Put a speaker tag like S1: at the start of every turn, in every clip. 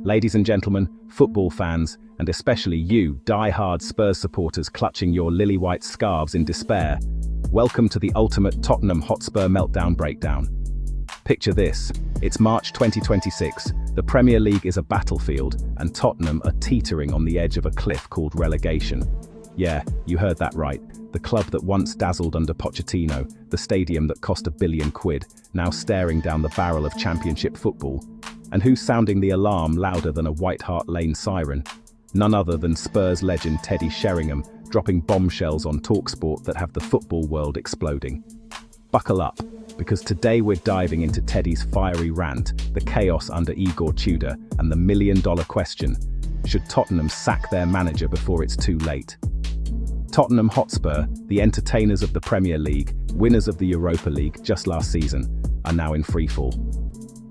S1: Ladies and gentlemen, football fans, and especially you, die-hard Spurs supporters clutching your lily-white scarves in despair, welcome to the ultimate Tottenham Hotspur meltdown breakdown. Picture this, it's March 2026, the Premier League is a battlefield, and Tottenham are teetering on the edge of a cliff called relegation. Yeah, you heard that right. The club that once dazzled under Pochettino, the stadium that cost £1 billion, now staring down the barrel of Championship football. And who's sounding the alarm louder than a White Hart Lane siren? None other than Spurs legend Teddy Sheringham, dropping bombshells on TalkSport that have the football world exploding. Buckle up, because today we're diving into Teddy's fiery rant, the chaos under Igor Tudor, and the million-dollar question: should Tottenham sack their manager before it's too late? Tottenham Hotspur, the entertainers of the Premier League, winners of the Europa League just last season, are now in freefall.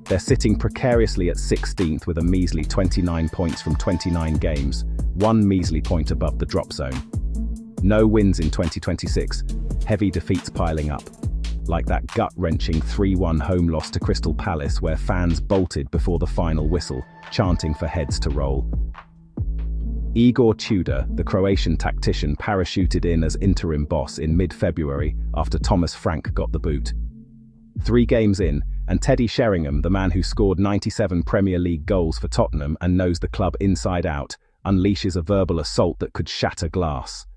S1: They're sitting precariously at 16th with a measly 29 points from 29 games, one measly point above the drop zone. No wins in 2026, heavy defeats piling up, like that gut-wrenching 3-1 home loss to Crystal Palace where fans bolted before the final whistle, chanting for heads to roll. Igor Tudor, the Croatian tactician, parachuted in as interim boss in mid-February after Thomas Frank got the boot. 3 games in, and Teddy Sheringham, the man who scored 97 Premier League goals for Tottenham and knows the club inside out, unleashes a verbal assault that could shatter glass.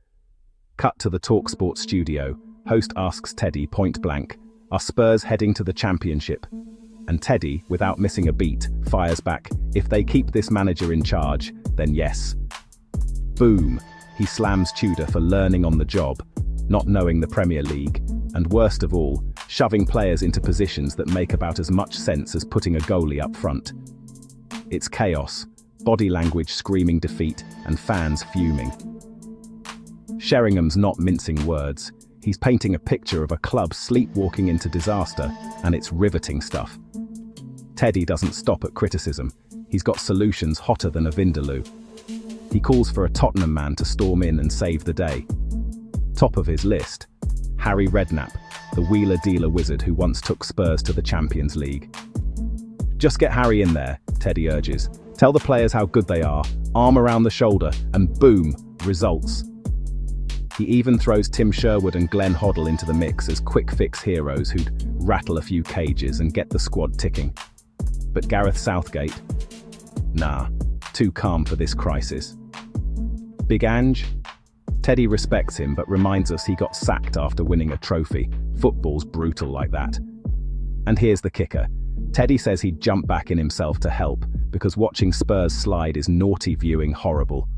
S1: Cut to the TalkSport studio. Host asks Teddy point blank, "Are Spurs heading to the Championship?" And Teddy, without missing a beat, fires back, "If they keep this manager in charge, then yes." Boom! He slams Tudor for learning on the job, not knowing the Premier League, and worst of all, shoving players into positions that make about as much sense as putting a goalie up front. It's chaos, body language screaming defeat, and fans fuming. Sheringham's not mincing words. He's painting a picture of a club sleepwalking into disaster, and it's riveting stuff. Teddy doesn't stop at criticism. He's got solutions hotter than a vindaloo. He calls for a Tottenham man to storm in and save the day. Top of his list, Harry Redknapp, the wheeler-dealer wizard who once took Spurs to the Champions League. "Just get Harry in there," Teddy urges. "Tell the players how good they are, arm around the shoulder, and boom, results." He even throws Tim Sherwood and Glenn Hoddle into the mix as quick-fix heroes who'd rattle a few cages and get the squad ticking. But Gareth Southgate? Nah, too calm for this crisis. Big Ange? Teddy respects him but reminds us he got sacked after winning a trophy. Football's brutal like that. And here's the kicker. Teddy says he'd jump back in himself to help because watching Spurs slide is naughty viewing horrible.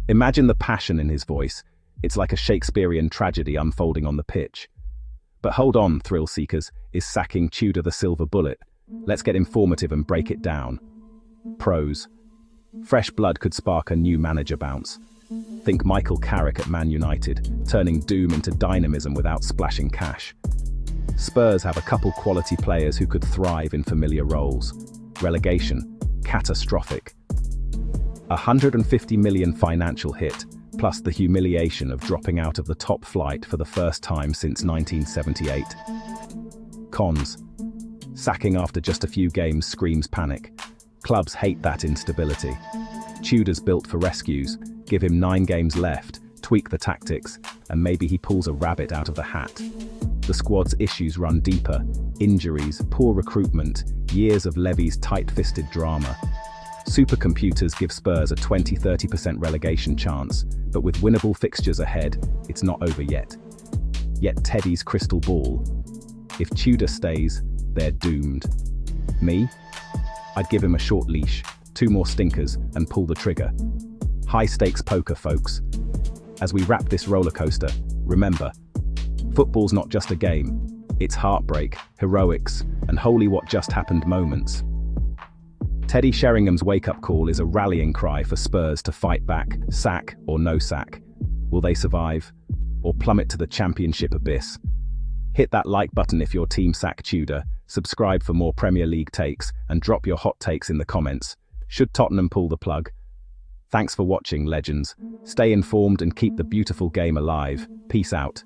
S1: Imagine the passion in his voice. It's like a Shakespearean tragedy unfolding on the pitch. But hold on, thrill seekers, is sacking Tudor the silver bullet? Let's get informative and break it down. Pros. Fresh blood could spark a new manager bounce. Think Michael Carrick at Man United, turning doom into dynamism without splashing cash. Spurs have a couple quality players who could thrive in familiar roles. Relegation, catastrophic. £150 million financial hit, plus the humiliation of dropping out of the top flight for the first time since 1978. Cons. Sacking after just a few games screams panic. Clubs hate that instability. Tudor's built for rescues. Give him 9 games left, tweak the tactics, and maybe he pulls a rabbit out of the hat. The squad's issues run deeper. Injuries, poor recruitment, years of Levy's tight-fisted drama. Supercomputers give Spurs a 20-30% relegation chance, but with winnable fixtures ahead, it's not over yet. Yet Teddy's crystal ball. If Tudor stays, they're doomed. Me? I'd give him a short leash, 2 more stinkers, and pull the trigger. High-stakes poker, folks. As we wrap this roller coaster, remember, football's not just a game. It's heartbreak, heroics, and holy what just happened moments. Teddy Sheringham's wake-up call is a rallying cry for Spurs to fight back, sack or no sack. Will they survive? Or plummet to the Championship abyss? Hit that like button if your team sack Tudor, subscribe for more Premier League takes, and drop your hot takes in the comments. Should Tottenham pull the plug? Thanks for watching, legends. Stay informed and keep the beautiful game alive. Peace out.